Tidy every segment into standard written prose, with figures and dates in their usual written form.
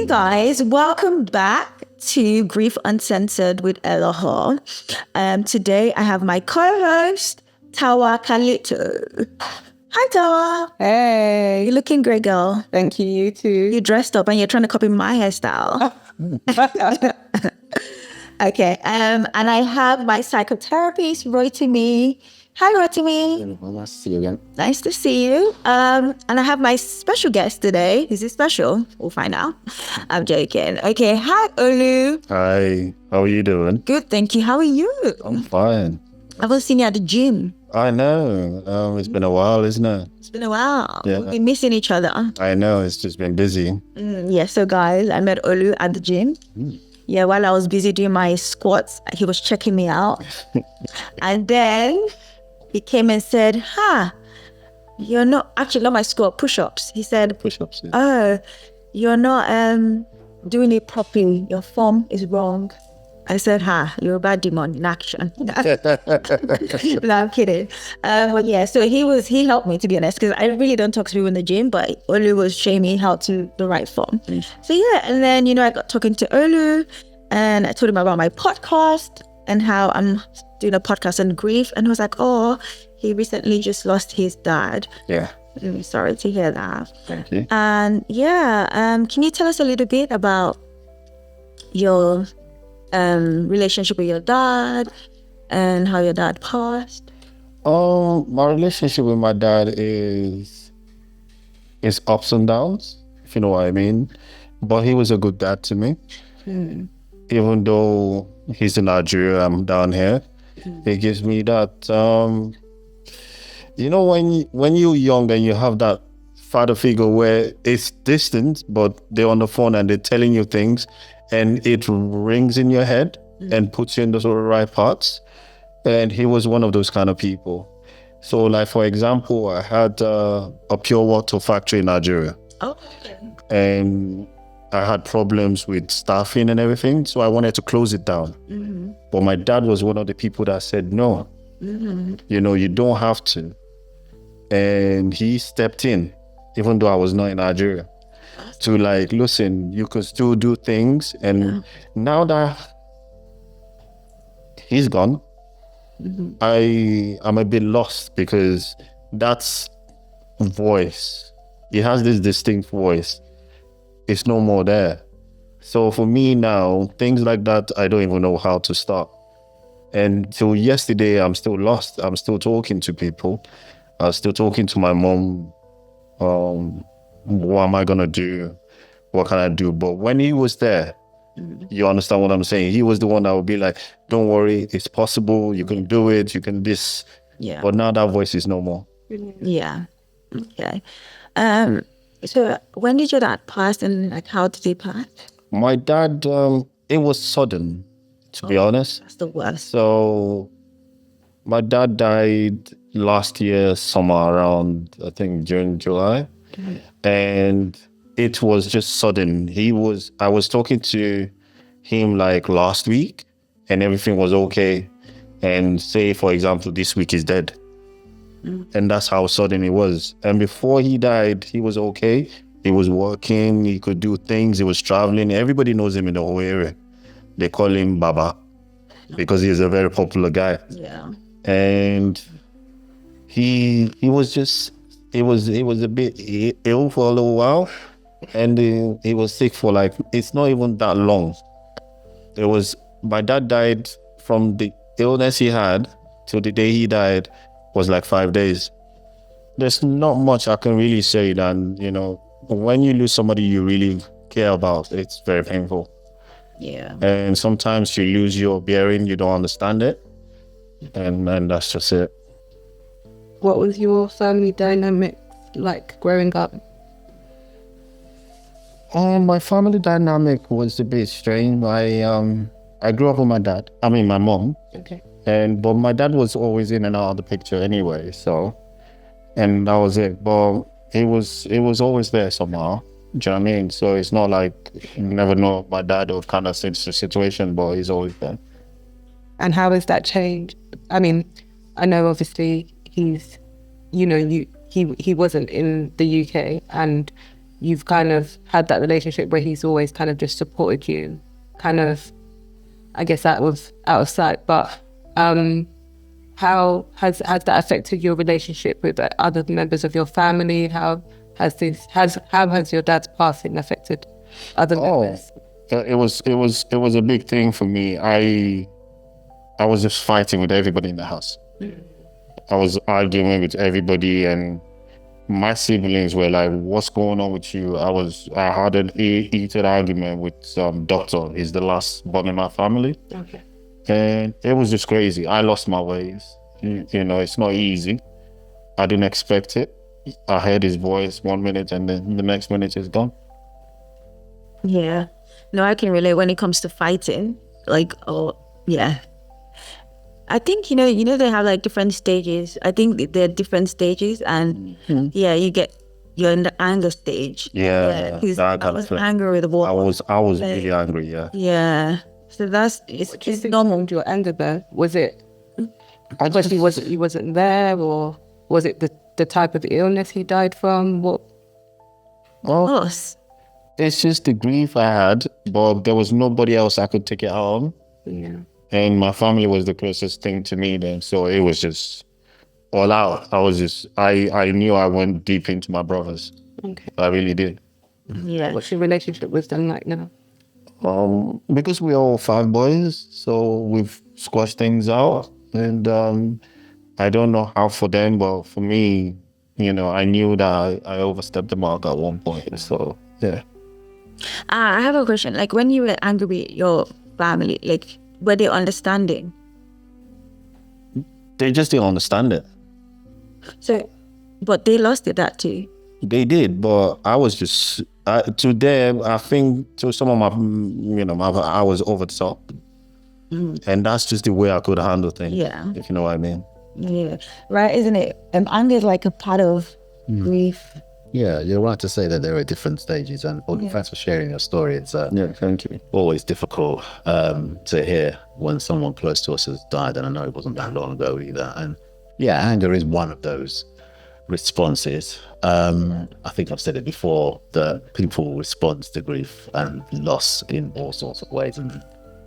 guys, welcome back to Grief Uncensored with Elohor. Today I have my co-host, Tawa Kalito. Hi, Tawa. Hey. You're looking great, girl. Thank you, you too. You dressed up and you're trying to copy my hairstyle. Okay, and I have my psychotherapist, Rotimi. Hi, Rotimi. Nice to see you again. Nice to see you. And I have my special guest today. Is it special? We'll find out. I'm joking. Okay, hi, Olu. Hi, how are you doing? Good, thank you. How are you? I'm fine. I haven't seen you at the gym. I know. It's been a while, isn't it? It's been a while. Yeah. We've been missing each other. I know. It's just been busy. Yeah, so guys, I met Olu at the gym. Yeah, while I was busy doing my squats, he was checking me out. And then he came and said, you're not, actually not my squat, push-ups. He said, Push-ups. Yeah. oh, you're not doing it properly. Your form is wrong. I said, you're a bad demon in action. No, I'm kidding. But yeah, so he helped me, to be honest, because I really don't talk to people in the gym, but Olu was showing me how to the right form. So yeah, and then, I got talking to Olu and I told him about my podcast and how I'm doing a podcast on grief. And he was like, oh, he recently just lost his dad. Yeah. I'm sorry to hear that. Thank you. And yeah, can you tell us a little bit about your relationship with your dad and how your dad passed? My relationship with my dad is ups and downs, if you know what I mean. But he was a good dad to me. Even though he's in Nigeria, I'm down here. He gives me that, when you're young and you have that father figure where it's distant, but they're on the phone and they're telling you things and it rings in your head and puts you in the sort of right parts. And he was one of those kind of people. So like, for example, I had a pure water factory in Nigeria. Oh, okay. And I had problems with staffing and everything. So I wanted to close it down. But my dad was one of the people that said, no, you don't have to. And he stepped in, even though I was not in Nigeria, to like, listen, you can still do things. And now that he's gone, I'm a bit lost because that's voice. He has this distinct voice. It's no more there. So for me now, things like that, I don't even know how to start. And till yesterday, I'm still lost. I'm still talking to people. I was still talking to my mom. What am I gonna do? What can I do? But when he was there, you understand what I'm saying? He was the one that would be like, don't worry, it's possible, you can do it, you can this. Yeah. But now that voice is no more. Yeah. Okay. So when did your dad pass and like how did he pass? My dad, it was sudden, to be honest. That's the worst. So my dad died last year, somewhere around, I think, June, July. And it was just sudden. I was talking to him like last week and everything was okay. And say, for example, this week he's dead. And that's how sudden it was. And before he died, he was okay. He was working, he could do things, he was traveling. Everybody knows him in the whole area. They call him Baba because he's a very popular guy. Yeah. And he was a bit ill for a little while. And he was sick for like, it's not even that long. My dad died from the illness he had till the day he died was like 5 days. There's not much I can really say than, when you lose somebody you really care about, it's very painful. Yeah. And sometimes you lose your bearing, you don't understand it. And that's just it. What was your family dynamic like growing up? My family dynamic was a bit strange. I grew up with my mom. Okay. But my dad was always in and out of the picture anyway, so, and that was it. But it was always there somehow. Do you know what I mean? So it's not like you never know my dad or kind of situation, but he's always there. And how has that changed? I mean, I know obviously he's, he wasn't in the UK and you've kind of had that relationship where he's always kind of just supported you, kind of, I guess, out of sight. But how has that affected your relationship with other members of your family? How has your dad's passing affected other members? It was a big thing for me. I was just fighting with everybody in the house. I was arguing with everybody, and my siblings were like, "What's going on with you?" I had an heated argument with doctor. He's the last born in my family. Okay. And it was just crazy. I lost my ways. You know, it's not easy. I didn't expect it. I heard his voice 1 minute, and then the next minute it's gone. Yeah. No, I can relate when it comes to fighting. Like, oh, yeah. I think, you know, they have like different stages. I think there are different stages, and yeah, you're in the anger stage. Yeah. I was angry with the boy. I was really angry, yeah. Yeah. So it's normal. Your anger there, was it? He wasn't there, or was it the type of illness he died from? What? Well, it's just the grief I had, but there was nobody else I could take it out on. Yeah. And my family was the closest thing to me then, so it was just all out. I knew I went deep into my brothers. Okay. I really did. Yeah. What's your relationship with them like now? Because we're all 5 boys, so we've squashed things out. And I don't know how for them, but for me, you know, I knew that I overstepped the mark at one point. So, yeah. I have a question. Like, when you were angry with your family, like, were they understanding? They just didn't understand it. So, but they lost it, that too. They did, but I was just, to them, I think to some of my, you know, I was over the top. And that's just the way I could handle things. Yeah. If you know what I mean. Yeah. Right, isn't it? Anger is like a part of grief. Yeah, you're right to say that there are different stages, and thanks for sharing your story. It's Yeah, thank you. always difficult to hear when someone close to us has died, and I know it wasn't that long ago either. And yeah, anger is one of those responses. I think I've said it before, that people respond to grief and loss in all sorts of ways, and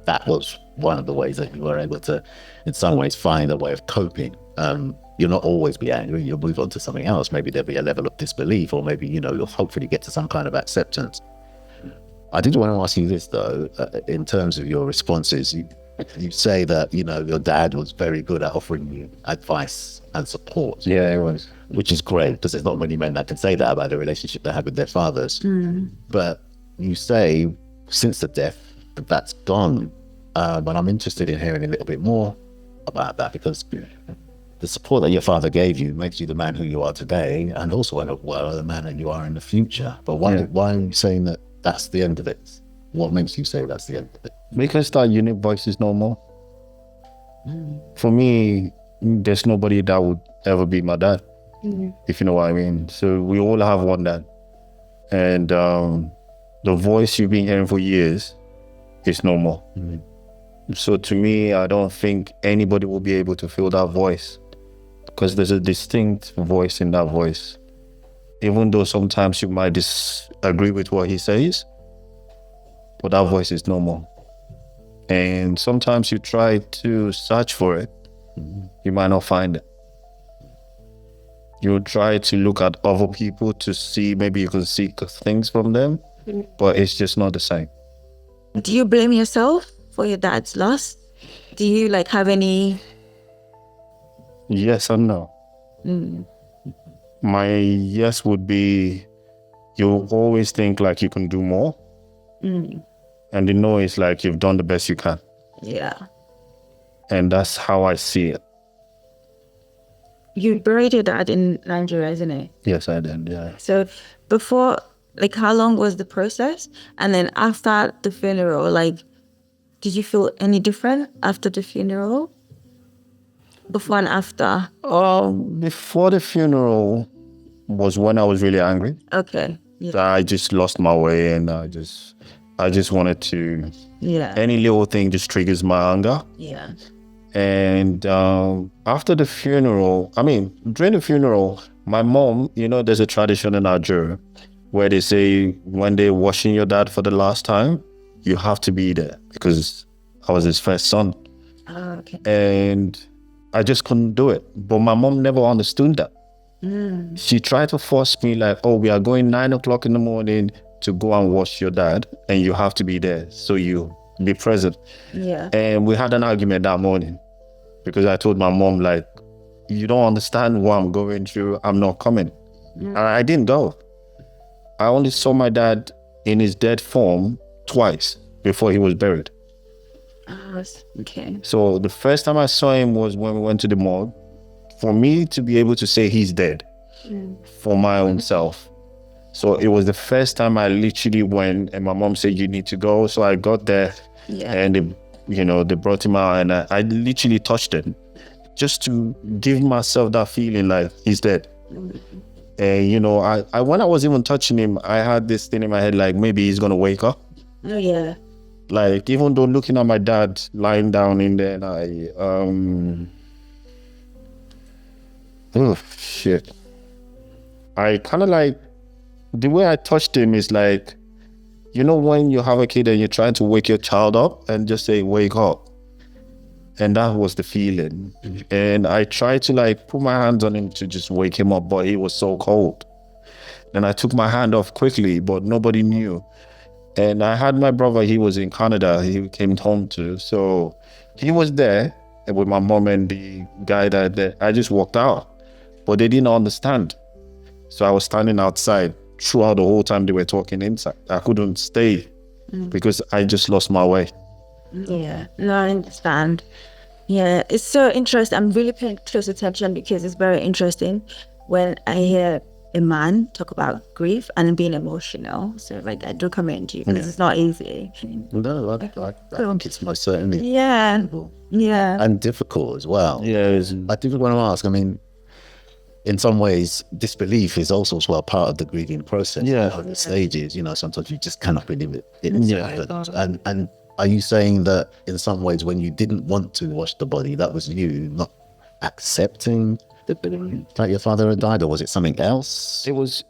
that was one of the ways that you were able to, in some ways, find a way of coping. You'll not always be angry, you'll move on to something else. Maybe there'll be a level of disbelief, or maybe, you know, you'll hopefully get to some kind of acceptance. I did want to ask you this though, in terms of your responses, you say that, you know, your dad was very good at offering you advice and support. Yeah, it was. Which is great, because there's not many men that can say that about the relationship they had with their fathers. But you say, since the death, that's gone. But I'm interested in hearing a little bit more about that, because the support that your father gave you makes you the man who you are today, and also the man that you are in the future. But why are you saying that that's the end of it? What makes you say that's the end of it? Because that unique voice is no more. For me, there's nobody that would ever be my dad, if you know what I mean. So we all have one dad. And the voice you've been hearing for years is no more. So to me, I don't think anybody will be able to fill that voice, because there's a distinct voice in that voice. Even though sometimes you might disagree with what he says, but that voice is no more. And sometimes you try to search for it, you might not find it. You try to look at other people to see, maybe you can seek things from them, but it's just not the same. Do you blame yourself for your dad's loss? Do you like have any? Yes and no. My yes would be, you always think like you can do more. And the no is like you've done the best you can. Yeah. And that's how I see it. You buried your dad in Nigeria, isn't it? Yes, I did, yeah. So before, like, how long was the process? And then after the funeral, like, did you feel any different after the funeral? Before and after? Before the funeral was when I was really angry. Okay. Yeah. I just lost my way, and I just wanted to, any little thing just triggers my anger. Yeah. And after the funeral, during the funeral, my mom, you know, there's a tradition in Nigeria where they say when they're washing your dad for the last time, you have to be there because I was his first son. Oh, okay. And I just couldn't do it. But my mom never understood that. She tried to force me like, oh, we are going 9 o'clock in the morning to go and wash your dad and you have to be there. So you be present. Yeah. And we had an argument that morning because I told my mom, like, you don't understand what I'm going through. I'm not coming. And I didn't go. I only saw my dad in his dead form twice before he was buried. Oh, okay. So the first time I saw him was when we went to the morgue. For me to be able to say he's dead for my own self. So it was the first time I literally went and my mom said, you need to go. So I got there and they brought him out and I literally touched him just to give myself that feeling like he's dead. And, I when I was even touching him, I had this thing in my head, like maybe he's going to wake up. Oh, yeah. Like, even though looking at my dad lying down in there, oh, shit. I kind of like, the way I touched him is like, when you have a kid and you're trying to wake your child up and just say, wake up. And that was the feeling. And I tried to like put my hands on him to just wake him up, but he was so cold. Then I took my hand off quickly, but nobody knew. And I had my brother, he was in Canada, he came home too. So he was there with my mom and the guy that I just walked out. But they didn't understand. So I was standing outside throughout the whole time they were talking inside. I couldn't stay because I just lost my way. Yeah, no, I understand. Yeah, it's so interesting. I'm really paying close attention because it's very interesting when I hear a man talk about grief and being emotional. So like, I do commend you because it's not easy. No, I think it's most certainly Yeah, yeah. and difficult as well. Yeah, I do want to ask, I mean, in some ways, disbelief is also as well part of the grieving process. Yeah. The stages, sometimes you just cannot believe it. And are you saying that in some ways when you didn't want to wash the body, that was you not accepting that your father had died, or was it something else? It was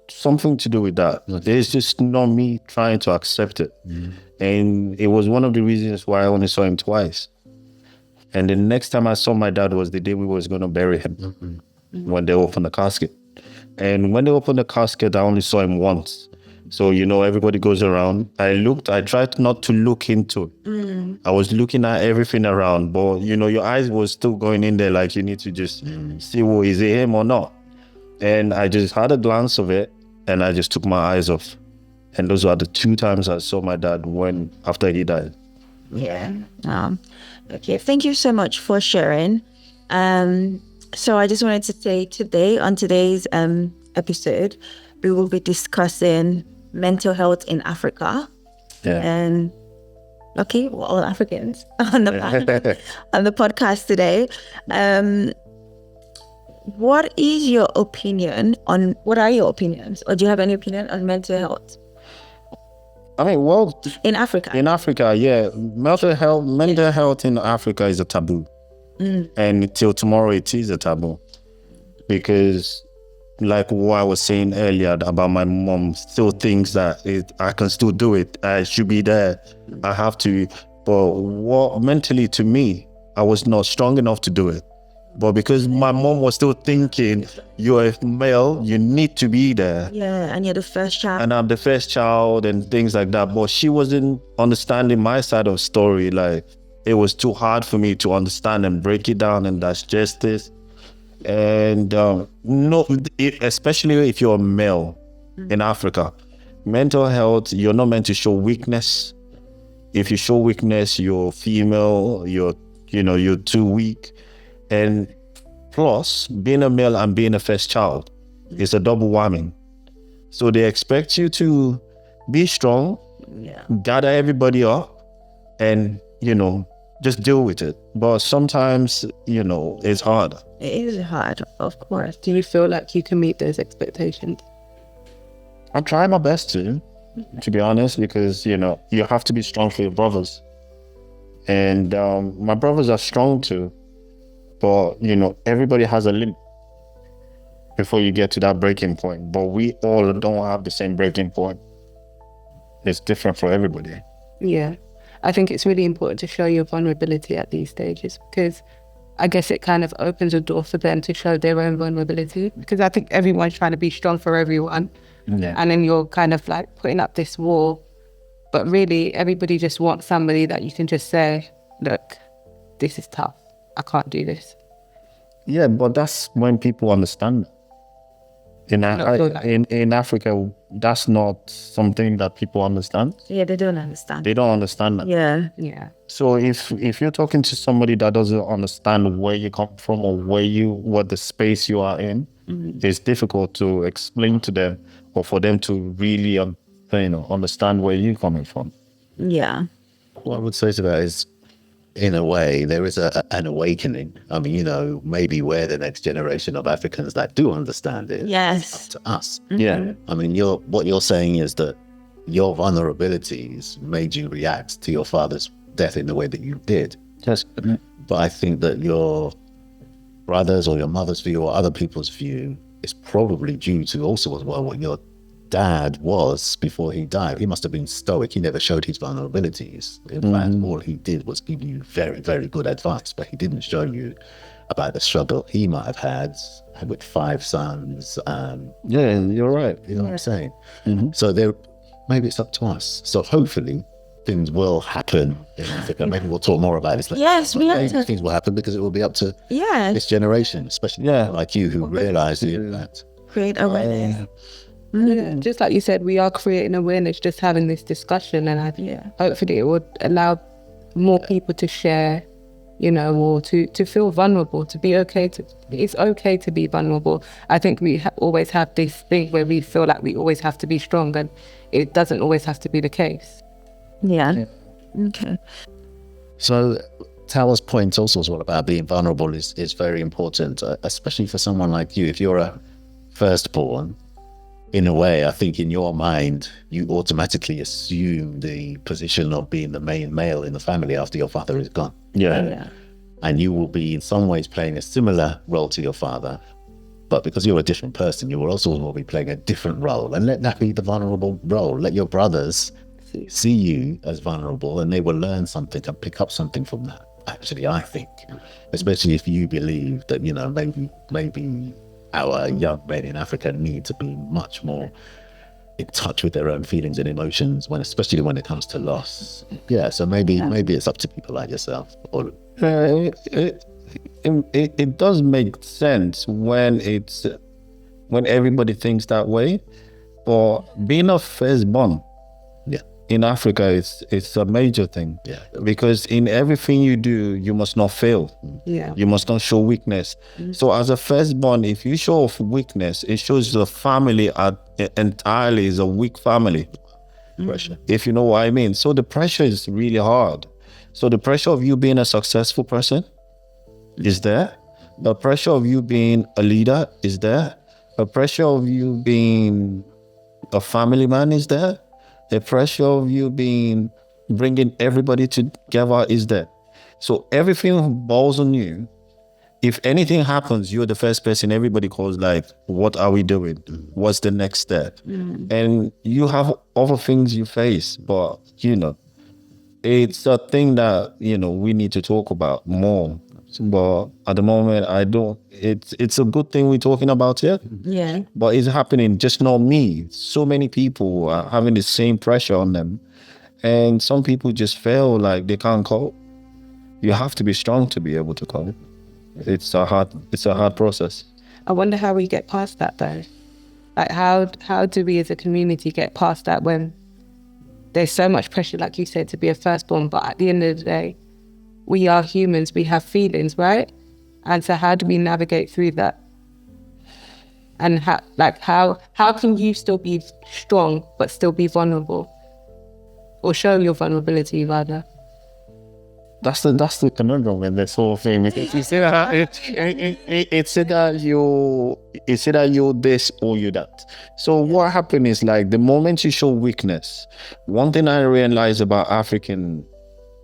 something to do with that. There's just not me trying to accept it. And it was one of the reasons why I only saw him twice. And the next time I saw my dad was the day we was going to bury him, when they opened the casket. And when they opened the casket, I only saw him once. So, everybody goes around. I tried not to look into it. I was looking at everything around, but, your eyes was still going in there, like you need to just see, well, is it him or not? And I just had a glance of it, and I just took my eyes off. And those were the 2 times I saw my dad after he died. Yeah. Okay, thank you so much for sharing. So I just wanted to say today, on today's episode, we will be discussing mental health in Africa. Yeah. And okay, we're all Africans on the podcast today. What are your opinions, or do you have any opinion on mental health? I mean, well, in Africa? In Africa, yeah. Mental health in Africa is a taboo. And till tomorrow, it is a taboo. Because like what I was saying earlier about my mom still thinks that I can still do it. I should be there. I have to. But mentally to me, I was not strong enough to do it. But because my mom was still thinking, you're a male, you need to be there. Yeah, and you're the first child. And I'm the first child and things like that. But she wasn't understanding my side of the story. Like, it was too hard for me to understand and break it down and digest this. And especially if you're a male in Africa, mental health, you're not meant to show weakness. If you show weakness, you're female, you're too weak. And plus, being a male and being a first child is a double whammy. So they expect you to be strong, gather everybody up, and, just deal with it. But sometimes, it's hard. It is hard, of course. Do you feel like you can meet those expectations? I try my best to be honest, because, you have to be strong for your brothers. And my brothers are strong too. But, everybody has a limit. before you get to that breaking point. But we all don't have the same breaking point. It's different for everybody. Yeah. I think it's really important to show your vulnerability at these stages, because I guess it kind of opens a door for them to show their own vulnerability, because I think everyone's trying to be strong for everyone. Yeah. And then you're kind of like putting up this wall. But really, everybody just wants somebody that you can just say, look, this is tough. I can't do this. Yeah, but that's when people understand. In Africa, that's not something that people understand. Yeah, they don't understand. They don't understand that. Yeah. Yeah. So if you're talking to somebody that doesn't understand where you come from or what the space you are in, it's difficult to explain to them or for them to really understand where you're coming from. Yeah. What I would say to that is, in a way, there is an awakening. I mean, maybe we're the next generation of Africans that do understand it. Yes. It's up to us. Yeah. I mean, what you're saying is that your vulnerabilities made you react to your father's death in the way that you did. Yes. But I think that your brother's or your mother's view or other people's view is probably due to also as well what your dad was before he died. He must have been stoic. He never showed his vulnerabilities. In fact, all he did was give you very, very good advice, but he didn't show you about the struggle he might have had with 5 sons. Yeah, you're right. You know what I'm saying? So maybe it's up to us. So hopefully things will happen in Africa. Maybe we'll talk more about this later. Yes, we have to. Things will happen because it will be up to Yeah. this generation, especially like you, who realize that. Create awareness. Yeah, just like you said, we are creating awareness, just having this discussion, and hopefully it would allow more people to share, or to feel vulnerable, to be okay. It's okay to be vulnerable. I think we always have this thing where we feel like we always have to be strong, and it doesn't always have to be the case. Yeah. Okay. So Tawa's point also as well about being vulnerable is very important, especially for someone like you. If you're a firstborn, in a way, I think in your mind, you automatically assume the position of being the main male in the family after your father is gone. Yeah. And you will be in some ways playing a similar role to your father. But because you're a different person, you will also be playing a different role. And let that be the vulnerable role. Let your brothers see you as vulnerable, and they will learn something and pick up something from that. Actually, I think, especially if you believe that, maybe our young men in Africa need to be much more in touch with their own feelings and emotions, especially when it comes to loss. Yeah, so maybe it's up to people like yourself. Or it does make sense when everybody thinks that way, but being a firstborn in Africa, it's a major thing. Yeah. Because in everything you do, you must not fail. Yeah. You must not show weakness. So as a firstborn, if you show weakness, it shows the family entirely is a weak family. pressure. If you know what I mean. So the pressure is really hard. So the pressure of you being a successful person is there. The pressure of you being a leader is there. The pressure of you being a family man is there. The pressure of you bringing everybody together is there. So everything falls on you. If anything happens, you're the first person everybody calls, like, what are we doing? What's the next step? And you have other things you face, but, it's a thing that, we need to talk about more. But at the moment, it's a good thing we're talking about it. Yeah. But it's happening, just not me. So many people are having the same pressure on them. And some people just feel like they can't cope. You have to be strong to be able to cope. It's a hard process. I wonder how we get past that though. Like how do we as a community get past that when there's so much pressure, like you said, to be a firstborn, but at the end of the day, we are humans, we have feelings, right? And so how do we navigate through that? And how can you still be strong but still be vulnerable? Or show your vulnerability rather? That's the conundrum in this whole thing. It's either you're this or you're that. So what happened is, like, the moment you show weakness, one thing I realized about African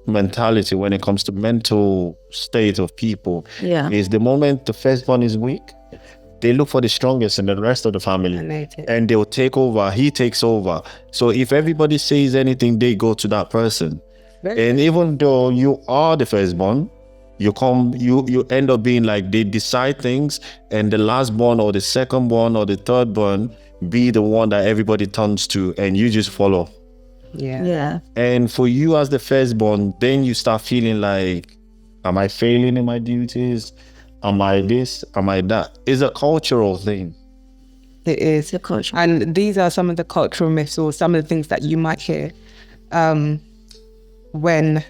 mentality when it comes to mental state of people is the moment the firstborn is weak, they look for the strongest in the rest of the family, Related. and they'll take over. He takes over. So if everybody says anything, they go to that person. And even though you are the firstborn, you end up being like, they decide things, and the last born or the second born or the third born be the one that everybody turns to, and you just follow. Yeah. And for you as the firstborn, then you start feeling like, am I failing in my duties? Am I this? Am I that? It's a cultural thing. It is. The culture. And these are some of the cultural myths, or some of the things that you might hear when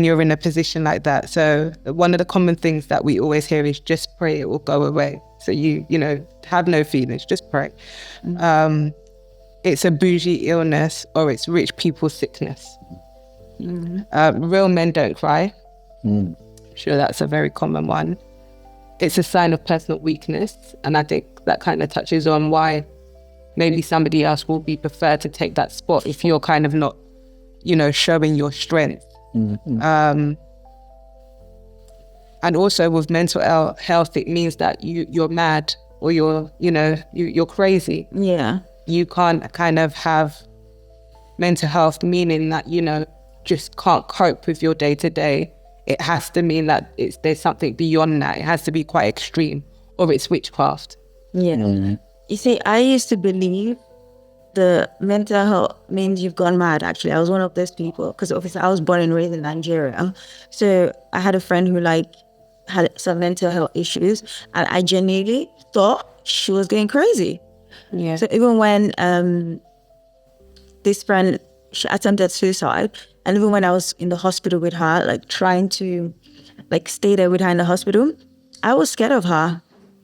you're in a position like that. So one of the common things that we always hear is, just pray, it will go away. So you have no feelings, just pray. It's a bougie illness, or it's rich people's sickness. Real men don't cry. Sure, that's a very common one. It's a sign of personal weakness, and I think that kind of touches on why maybe somebody else will be preferred to take that spot if you're kind of not, showing your strength. And also with mental health, it means that you're mad, or you're crazy. Yeah. You can't kind of have mental health meaning that, just can't cope with your day to day. It has to mean that there's something beyond that. It has to be quite extreme, or it's witchcraft. Yeah. You see, I used to believe the mental health means you've gone mad. Actually, I was one of those people, because obviously I was born and raised in Nigeria. So I had a friend who had some mental health issues, and I genuinely thought she was going crazy. Yeah. So even when this friend, she attempted suicide, and even when I was in the hospital with her, trying to stay there with her in the hospital, I was scared of her.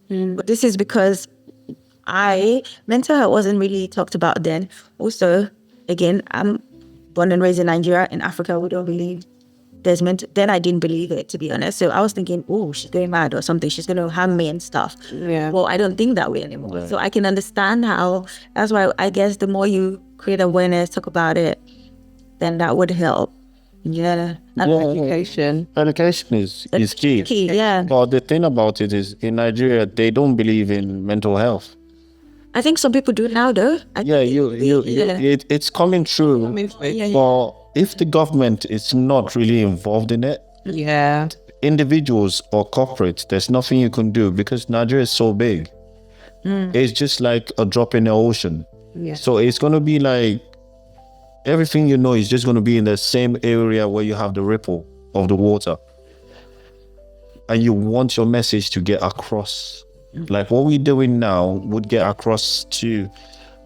But this is because mental health wasn't really talked about then. Also, again, I'm born and raised in Nigeria. In Africa, we don't believe there's then I didn't believe it, to be honest. So I was thinking, oh, she's going mad or something. She's going to harm me and stuff. Yeah. Well, I don't think that way anymore. Right. So I can understand how, that's why I guess the more you create awareness, talk about it, then that would help. Yeah. Education. Education is key. Key, yeah. But the thing about it is, in Nigeria, they don't believe in mental health. I think some people do now, though. It's coming true. But if the government is not really involved in it, Yeah. individuals or corporates, there's nothing you can do, because Nigeria is so big. It's just like a drop in the ocean. Yeah. So it's going to be like, everything is just going to be in the same area where you have the ripple of the water. And you want your message to get across. Like what we're doing now would get across to,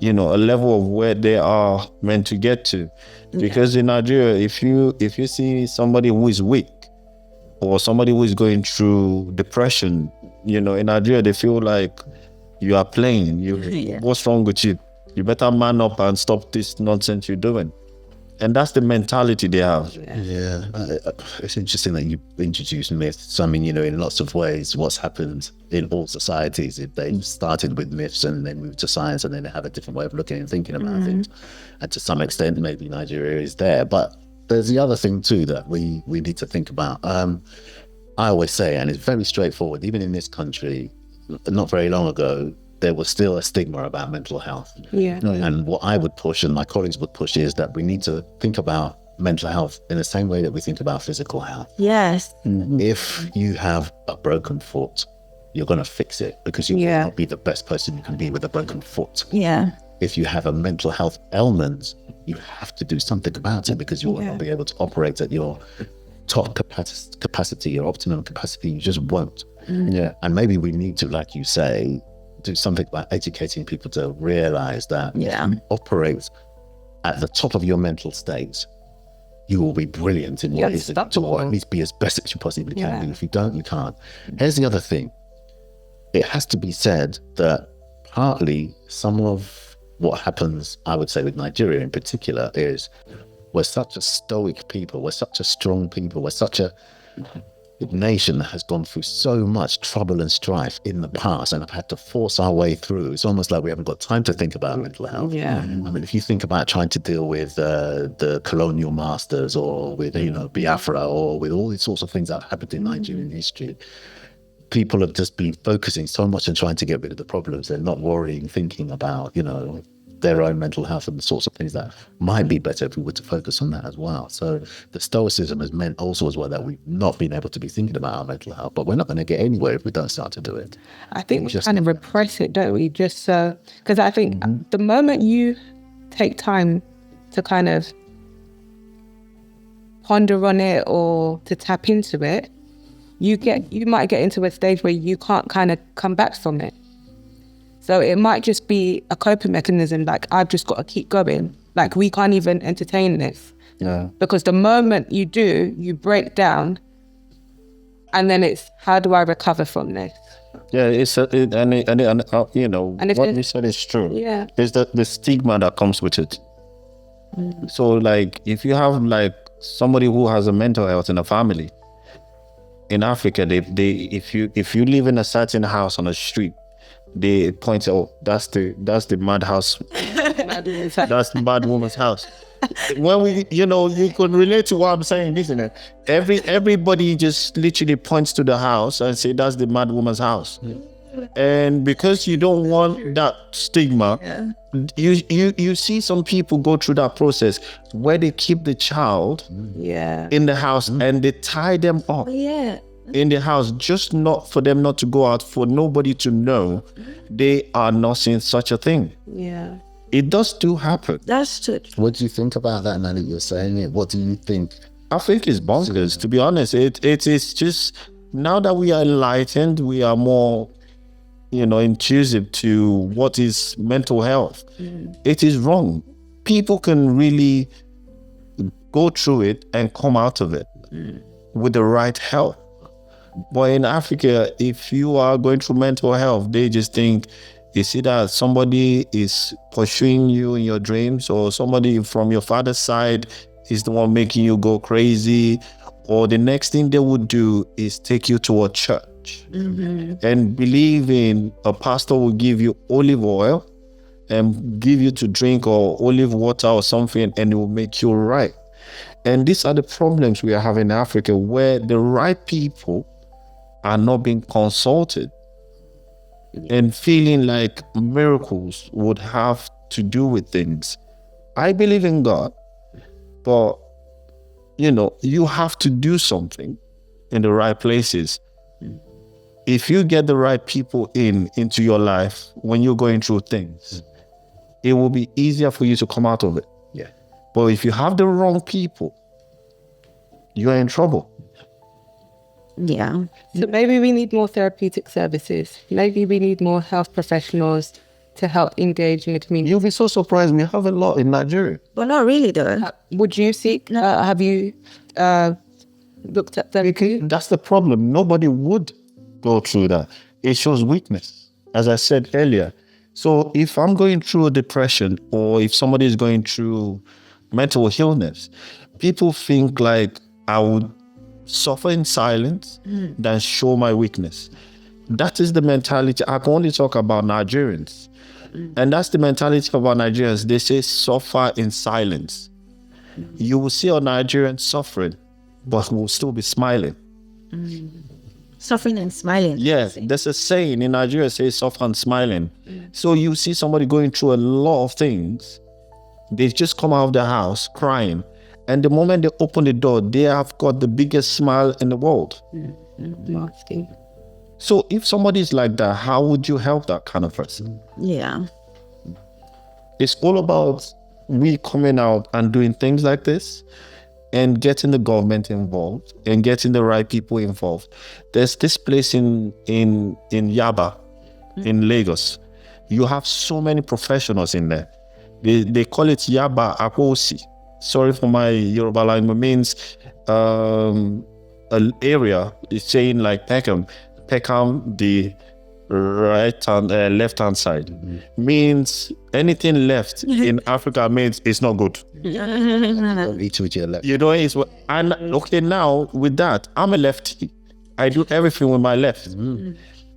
a level of where they are meant to get to. Because in Nigeria, if you see somebody who is weak, or somebody who is going through depression, in Nigeria, they feel like you are playing. What's wrong with you? You better man up and stop this nonsense you're doing. And that's the mentality they have. Yeah, it's interesting that you introduced myths. I mean, in lots of ways, what's happened in all societies, if they started with myths and then moved to science, and then they have a different way of looking and thinking about things. And to some extent, maybe Nigeria is there. But there's the other thing too that we need to think about. I always say, and it's very straightforward, even in this country, not very long ago, there was still a stigma about mental health. Yeah. And what I would push, and my colleagues would push, is that we need to think about mental health in the same way that we think about physical health. Yes. If you have a broken foot, you're going to fix it, because you will not be the best person you can be with a broken foot. Yeah. If you have a mental health ailment, you have to do something about it, because you will not be able to operate at your top capacity, your optimum capacity. You just won't. Yeah. And maybe we need to, like you say, do something by educating people to realize that if you operate at the top of your mental state, you will be brilliant in what is it, or at least be as best as you possibly can be. If you don't, you can't. Here's the other thing. It has to be said that partly some of what happens, I would say with Nigeria in particular, is we're such a stoic people, we're such a strong people, we're such a nation that has gone through so much trouble and strife in the past and have had to force our way through. It's almost like we haven't got time to think about mental health. Yeah. I mean, if you think about trying to deal with the colonial masters, or with Biafra, or with all these sorts of things that happened in Nigerian history, people have just been focusing so much on trying to get rid of the problems. They're not worrying, thinking about, their own mental health and the sorts of things that might be better if we were to focus on that as well. So the stoicism has meant also as well that we've not been able to be thinking about our mental health, but we're not going to get anywhere if we don't start to do it. I think we kind of repress it, don't we? Just because I think the moment you take time to kind of ponder on it or to tap into it, you might get into a stage where you can't kind of come back from it. So it might just be a coping mechanism, like I've just got to keep going. Like we can't even entertain this. Yeah. Because the moment you do, you break down, and then it's how do I recover from this? Yeah, and what you said is true. Yeah. It's the stigma that comes with it. So like if you have like somebody who has a mental health in a family, in Africa, if you live in a certain house on a street, they point out, that's the mad house. That's the mad woman's house. When we, you could relate to what I'm saying, isn't it? Everybody just literally points to the house and say that's the mad woman's house. And because you don't want that stigma, you see some people go through that process where they keep the child in the house and they tie them up. In the house, just not for them not to go out, for nobody to know they are not seeing such a thing. Yeah. It does happen. That's true. What do you think about that now that you're saying it? What do you think? I think it's bonkers, to be honest. It is just, now that we are enlightened, we are more, intuitive to what is mental health. It is wrong. People can really go through it and come out of it with the right help. But in Africa, if you are going through mental health, they just think it's either somebody is pursuing you in your dreams, or somebody from your father's side is the one making you go crazy, or the next thing they would do is take you to a church and believe in a pastor will give you olive oil and give you to drink, or olive water or something, and it will make you right. And these are the problems we are having in Africa, where the right people are not being consulted and feeling like miracles would have to do with things. I believe in God, but you have to do something in the right places. If you get the right people into your life when you're going through things, it will be easier for you to come out of it. Yeah. But if you have the wrong people, you're in trouble. Yeah. So maybe we need more therapeutic services. Maybe we need more health professionals to help engage in the community. You'll be so surprised. We have a lot in Nigeria. But not really, though. Would you seek? Have you looked at therapy? That's the problem. Nobody would go through that. It shows weakness, as I said earlier. So if I'm going through a depression, or if somebody is going through mental illness, people think like I would suffer in silence than show my weakness. That is the mentality. I can only talk about Nigerians. And that's the mentality about Nigerians. They say suffer in silence. You will see a Nigerian suffering, but will still be smiling. Suffering and smiling. Yes, there's a saying in Nigeria, says suffer and smiling. So you see somebody going through a lot of things. They've just come out of the house crying. And the moment they open the door, they have got the biggest smile in the world. Nasty. So if somebody is like that, how would you help that kind of person? Yeah. It's all about we coming out and doing things like this and getting the government involved and getting the right people involved. There's this place in Yaba, in Lagos. You have so many professionals in there. They call it Yaba Akosi. Sorry for my Yoruba language, means an area. It's saying like Peckham, the right hand, left hand side, means anything left in Africa means it's not good. Each with your left. It's and okay, now with that, I'm a lefty. I do everything with my left.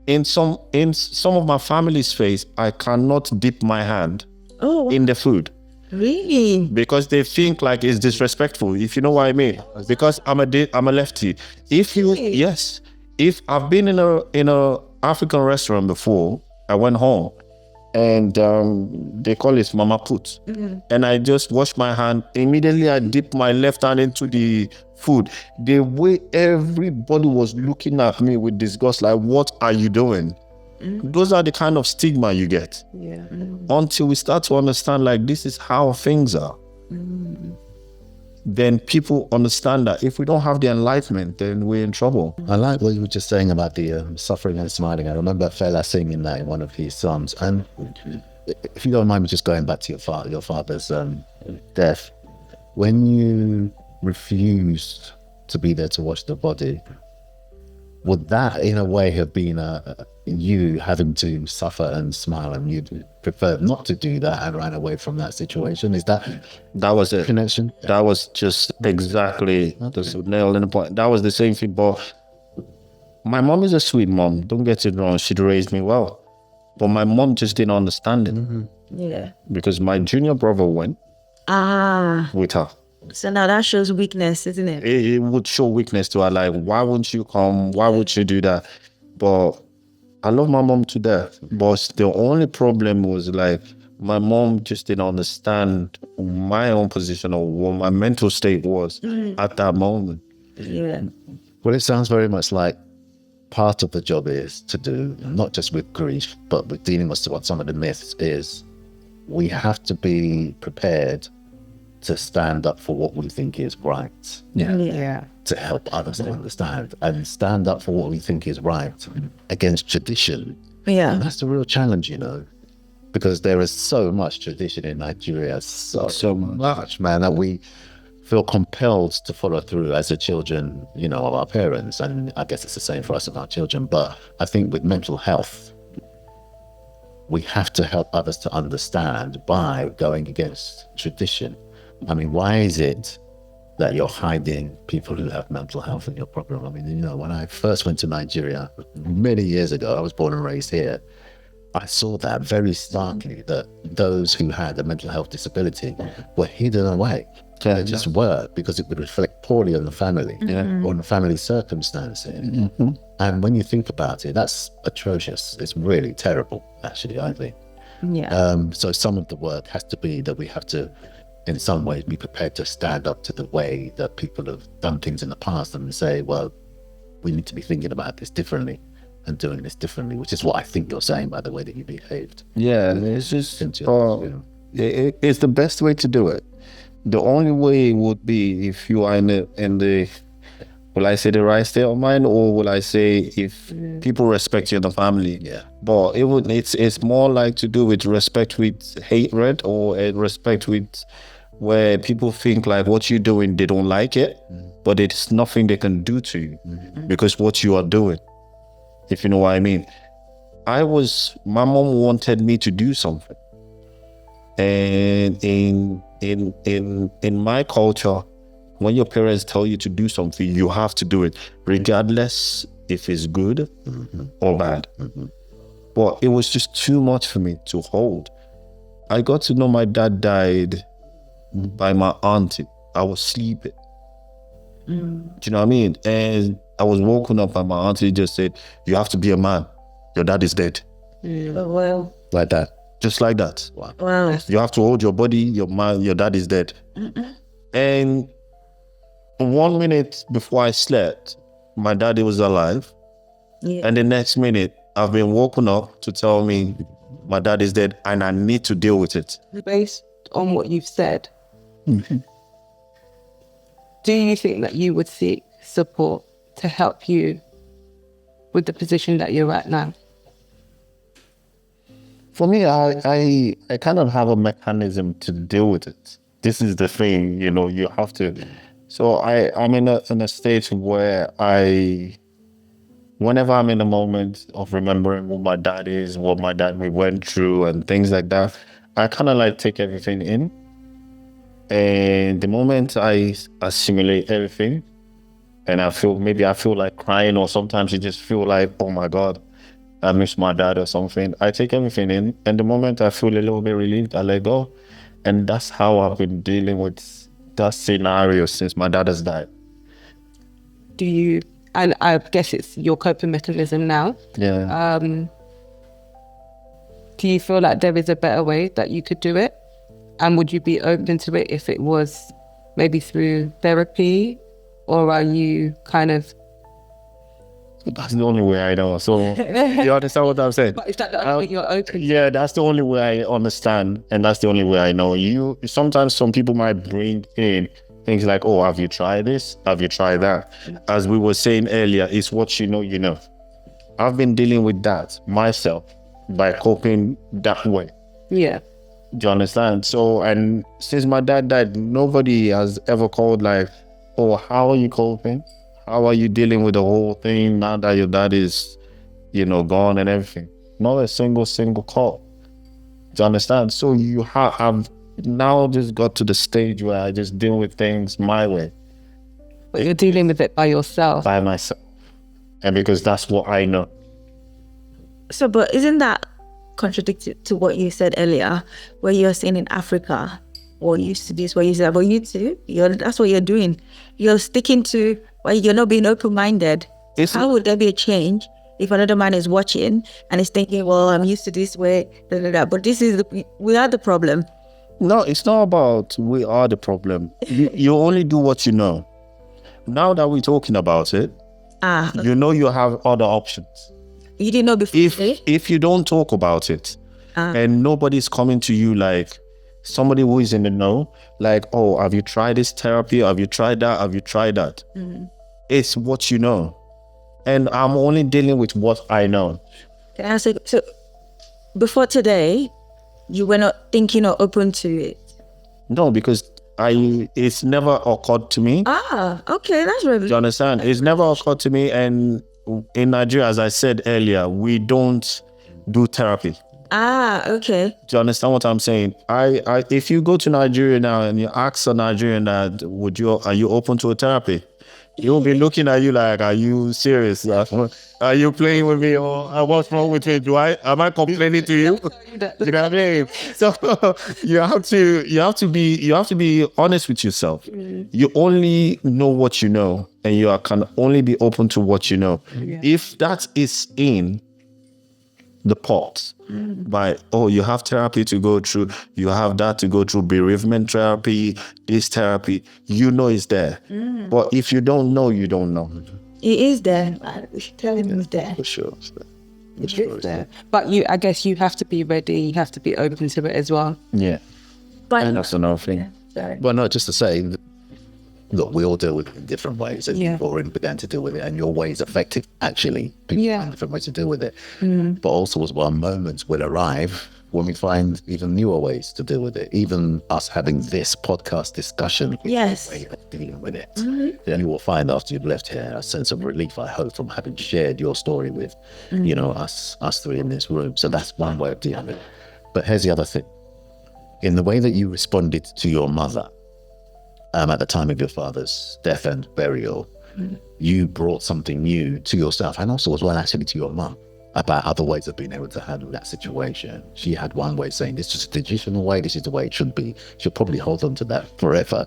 In some of my family's face, I cannot dip my hand in the food. Really? Because they think like it's disrespectful, if you know what I mean. Because I'm a lefty. If if I've been in a African restaurant before, I went home and they call it mama put, and I just washed my hand. Immediately I dipped my left hand into the food. The way everybody was looking at me with disgust, like, what are you doing? Those are the kind of stigma you get. Until we start to understand, like, this is how things are. Then people understand that if we don't have the enlightenment, then we're in trouble. I like what you were just saying about the suffering and smiling. I remember Fela singing that in one of his songs. And if you don't mind me just going back to your father's death, when you refused to be there to watch the body, would that in a way have been you having to suffer and smile, and you'd prefer not to do that and ran away from that situation? Is that was it? Connection? That was just exactly the nail in the point. That was the same thing. But my mom is a sweet mom. Don't get it wrong. She'd raised me well. But my mom just didn't understand it. Yeah. Because my junior brother went with her. So now that shows weakness, isn't it? It would show weakness to her. Like, why wouldn't you come? Why would you do that? But I love my mom to death. But the only problem was, like, my mom just didn't understand my own position or what my mental state was at that moment. Yeah. Well, it sounds very much like part of the job is to do, not just with grief, but with dealing with what some of the myths is, we have to be prepared to stand up for what we think is right. To help others to understand and stand up for what we think is right against tradition. Yeah. And that's the real challenge, because there is so much tradition in Nigeria, so much, man, that we feel compelled to follow through as the children, of our parents. And I guess it's the same for us and our children. But I think with mental health, we have to help others to understand by going against tradition. I mean, why is it that you're hiding people who have mental health in your program? I mean, when I first went to Nigeria many years ago, I was born and raised here, I saw that very starkly, that those who had a mental health disability were hidden away. They just were, because it would reflect poorly on the family or on the family circumstances. And when you think about it, that's atrocious. It's really terrible, actually, I think. So some of the work has to be that we have to, in some ways, be prepared to stand up to the way that people have done things in the past and say, well, we need to be thinking about this differently and doing this differently, which is what I think you're saying by the way that you behaved. Yeah, it's just, it's the best way to do it. The only way would be if you are in the will I say the right state of mind, or will I say if people respect you in the family? Yeah. But it's more like to do with respect with hatred, or respect with where people think like what you're doing, they don't like it, but it's nothing they can do to you because what you are doing, if you know what I mean. My mom wanted me to do something. And in my culture, when your parents tell you to do something, you have to do it, regardless if it's good or bad. But it was just too much for me to hold. I got to know my dad died by my auntie. I was sleeping. Do you know what I mean? And I was woken up and my auntie just said, you have to be a man. Your dad is dead. Well, Like that. Just like that. wow. You have to hold your body, your dad is dead. And 1 minute before I slept, my daddy was alive. Yeah. And the next minute, I've been woken up to tell me my dad is dead and I need to deal with it. Based on what you've said, do you think that you would seek support to help you with the position that you're at now? For me, I kind of have a mechanism to deal with it. This is the thing, you have to. So I'm in a state where whenever I'm in a moment of remembering what my dad is, what my dad we went through and things like that, I kind of like take everything in. And the moment I assimilate everything and I feel like crying, or sometimes you just feel like, oh my God, I miss my dad or something, I take everything in. And the moment I feel a little bit relieved, I let go. And that's how I've been dealing with that scenario since my dad has died. Do you and I guess it's your coping mechanism now. Yeah. Do you feel like there is a better way that you could do it? And would you be open to it if it was maybe through therapy? Or are you kind of... That's the only way I know. So you understand what I'm saying? But is that the only way you're open? Yeah, that's the only way I understand, and that's the only way I know. Sometimes some people might bring in things like, oh, have you tried this? Have you tried that? As we were saying earlier, it's what you know, you know. I've been dealing with that myself by coping that way. Yeah. Do you understand? So, and since my dad died, nobody has ever called like, oh, how are you coping? How are you dealing with the whole thing now that your dad is, gone and everything? Not a single call. Do you understand? So you have now just got to the stage where I just deal with things my way. But you're dealing with it by yourself. By myself. And because that's what I know. So, but isn't that contradicted to what you said earlier, where you're saying in Africa, or used to this, where you said, but you too, that's what you're doing. You're sticking to, well, you're not being open-minded. How would there be a change if another man is watching and is thinking, well, I'm used to this way, but this is, we are the problem. No, it's not about we are the problem. You only do what you know. Now that we're talking about it, you have other options. You didn't know before. If you don't talk about it, and nobody's coming to you like somebody who is in the know, like, oh, have you tried this therapy? Have you tried that? Have you tried that? It's what you know. And I'm only dealing with what I know. Can I ask you, so before today, you were not thinking or open to it? No, because it's never occurred to me. Okay, that's really... Do you understand? It's never occurred to me. And in Nigeria, as I said earlier, we don't do therapy. Okay. Do you understand what I'm saying? If you go to Nigeria now and you ask a Nigerian that, are you open to a therapy? He'll be looking at you like, are you serious? Are you playing with me, or what's wrong with me? Am I complaining to you? You know what I mean? So you have to be honest with yourself. You only know what you know, and you can only be open to what you know. If that is in the pot by, oh, you have therapy to go through, you have that to go through, bereavement therapy, this therapy, it's there. But if you don't know, you don't know. It is there. We should tell him it's there. For sure. It is there. But I guess you have to be ready, you have to be open to it as well. Yeah. But that's another thing. Sorry. Well, no, just to say, look, we all deal with it in different ways, and you've already began to deal with it, and your way is effective, actually. People find different ways to deal with it. But also as well, moments will arrive when we find even newer ways to deal with it. Even us having this podcast discussion, yes, way of dealing with it. Then you will find after you've left here a sense of relief, I hope, from having shared your story with, us three in this room. So that's one way of dealing with it. But here's the other thing. In the way that you responded to your mother, at the time of your father's death and burial, you brought something new to yourself, and also as well actually to your mum, about other ways of being able to handle that situation. She had one way of saying, this is a traditional way, this is the way it should be. She'll probably hold on to that forever.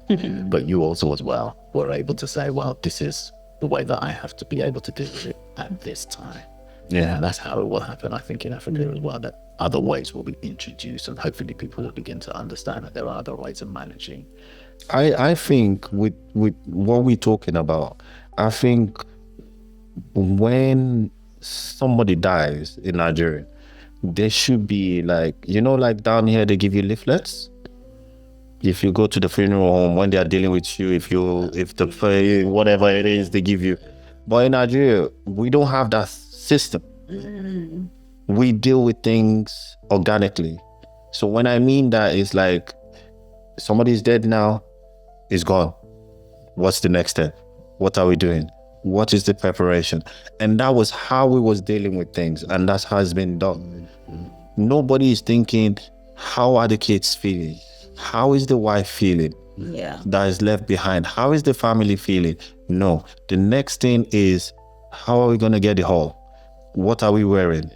But you also as well were able to say, well, this is the way that I have to be able to do it at this time. Yeah, and that's how it will happen, I think, in Africa as well, that other ways will be introduced, and hopefully people will begin to understand that there are other ways of managing. I think with what we're talking about, I think when somebody dies in Nigeria, there should be like down here they give you leaflets. If you go to the funeral home when they are dealing with you, if the whatever it is they give you. But in Nigeria, we don't have that system. We deal with things organically. So when I mean that, it's like somebody's dead now, is gone. What's the next step? What are we doing? What is the preparation? And that was how we was dealing with things, and that's how it's been done. Nobody is thinking, how are the kids feeling? How is the wife feeling? That is left behind. How is the family feeling? No. The next thing is, how are we going to get the hall? What are we wearing?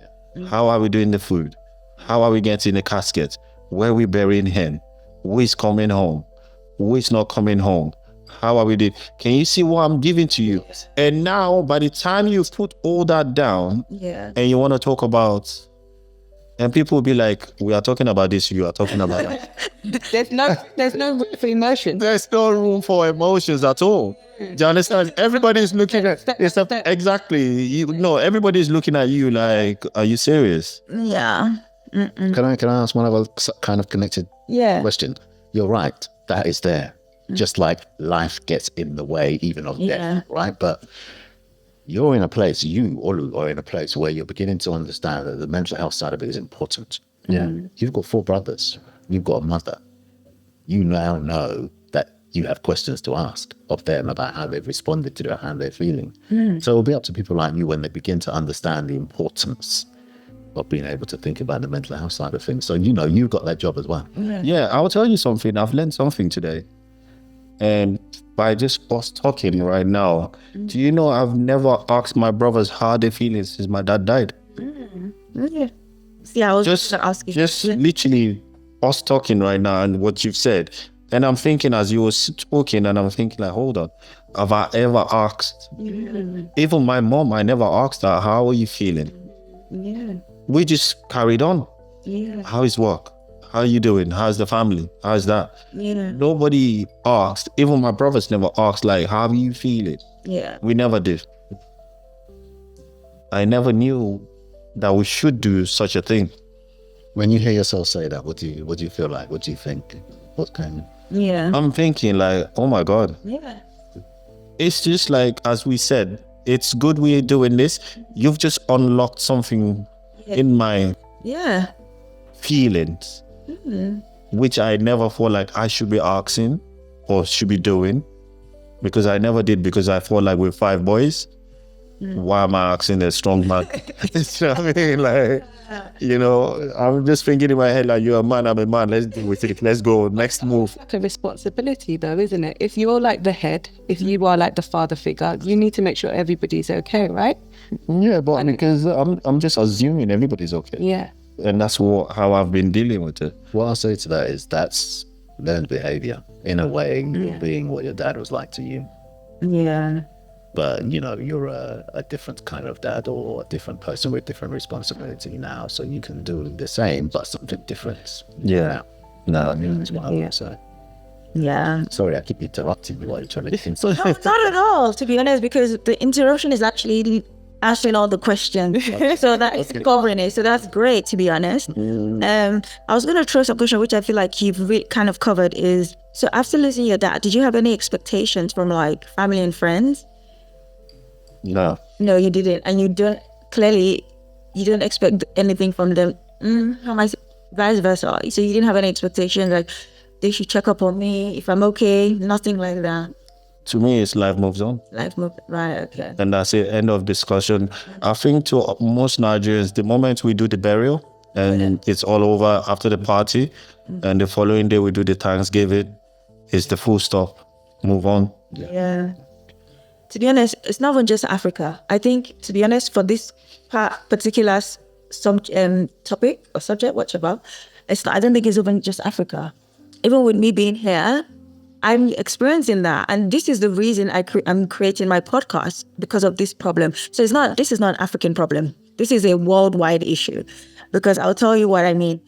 How are we doing the food? How are we getting the casket? Where are we burying him? Who is coming home? Who is not coming home? How are we doing? Can you see what I'm giving to you? And now, by the time you put all that down, and you want to talk about, and people will be like, we are talking about this, you are talking about that. There's no room for emotion. There's no room for emotions at all. Do you understand? Everybody's looking at exactly. Everybody's looking at you like, are you serious? Yeah. Can I ask one other kind of connected question? You're right. That is there. Just like life gets in the way even of death, right? But you're in a place, you, Olu, are in a place where you're beginning to understand that the mental health side of it is important. Yeah. You've got 4 brothers. You've got a mother. You now know that you have questions to ask of them about how they've responded to how they're feeling. So it'll be up to people like you when they begin to understand the importance of being able to think about the mental health side of things. So, you've got that job as well. Yeah, I'll tell you something. I've learned something today. And by just us talking right now, do you know I've never asked my brothers how they feeling since my dad died? Yeah, I was Just asking. Just literally us talking right now and what you've said. And I'm thinking as you were talking, and I'm thinking like, hold on, have I ever asked? Even my mom, I never asked her, how are you feeling? We just carried on. How is work? How are you doing? How's the family? How's that? Nobody asked. Even my brothers never asked, like, how are you feeling? We never did. I never knew that we should do such a thing. When you hear yourself say that, what do you feel like? What do you think? What's going on? I'm thinking like, oh my God. It's just like, as we said, it's good we're doing this. You've just unlocked something in my feelings, which I never thought like I should be asking or should be doing, because I never did, because I thought like we're 5 boys. Why am I asking a strong man? You know what I mean? Like, I'm just thinking in my head like, you're a man, I'm a man, let's deal with it, let's go, next move. It's a responsibility though, isn't it? If you're like the head, if you are like the father figure, you need to make sure everybody's okay, right? Yeah, but because I'm just assuming everybody's okay. Yeah. And that's how I've been dealing with it. What I'll say to that is that's learned behavior. In a way, you're being what your dad was like to you. But, you're a different kind of dad or a different person with different responsibility now. So you can do the same, but something different. Yeah. No, that's what I would say. Sorry, I keep interrupting you while you're trying to think. No, not at all, to be honest, because the interruption is actually answering all the questions. So that's covering it. So that's great, to be honest. I was going to throw some question, which I feel like you've really kind of covered is, so after losing your dad, did you have any expectations from like family and friends? No, you didn't. And you don't expect anything from them. Vice versa. So you didn't have any expectations like they should check up on me if I'm okay, nothing like that. To me, it's life moves on. Right, okay. And that's it, end of discussion. I think to most Nigerians, the moment we do the burial and it's all over after the party, and the following day we do the Thanksgiving, it's the full stop. Move on. Yeah. To be honest, it's not even just Africa. I think, to be honest, for this particular topic or subject, whatever, I don't think it's even just Africa. Even with me being here, I'm experiencing that. And this is the reason I'm creating my podcast, because of this problem. So this is not an African problem. This is a worldwide issue, because I'll tell you what I mean.